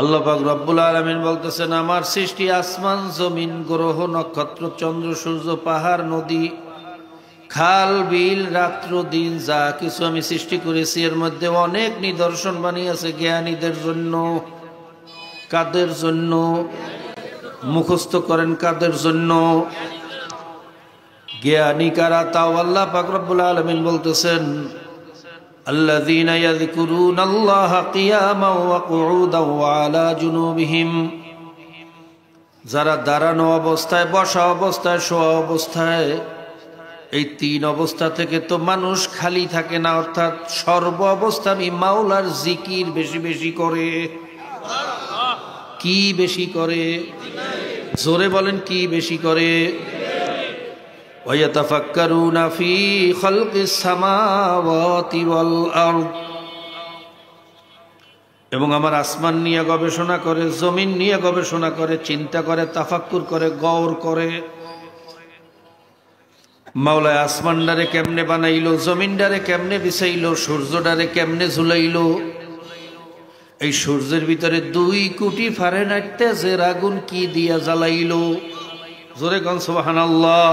আল্লাহ পাক রব্বুল আলামিন বলতেছেন, আমার সৃষ্টি আসমান জমিন গ্রহ নক্ষত্র চন্দ্র সূর্য পাহাড় নদী খাল বিল রাত্র দিন যা কিছু আমি সৃষ্টি করেছি এর মধ্যে অনেক নিদর্শন বানিয়েছে জ্ঞানীদের জন্য। কাদের জন্য? মুখস্থ করেন, কাদের জন্য? জ্ঞানী কারা? তাও আল্লাহ পাক রব্বুল আলামিন বলতেছেন, الذين يذكرون الله قياما وقعودا وعلى جنوبهم, যারা দাঁড়ানো অবস্থায়, বসা অবস্থায়, শোয়া অবস্থায়, এই তিন অবস্থা থেকে তো মানুষ খালি থাকে না, অর্থাৎ সর্ব অবস্থা আমি মাওলার জিকির বেশি বেশি করে। কি বেশি করে? জোরে বলেন, কি বেশি করে? وَيَتَفَكَّرُونَ فِي خَلْقِ السَّمَاوَاتِ وَالْأَرْضِ, এবং আমার আসমান নিয়ে গবেষণা করে, জমিন নিয়ে গবেষণা করে, চিন্তা করে, তাফাক্কুর করে, গৌর করে। মাওলা আসমানডারে কেমনে বানাইলো, জমিনডারে কেমনে বিছাইলো, সূর্যডারে কেমনে ঝুলাইলো, এই সূর্যের ভিতরে 2 কোটি ফারেনহাইট তেজের আগুন কি দিয়া জ্বালাইলো। জোরে কোন সুবহানাল্লাহ।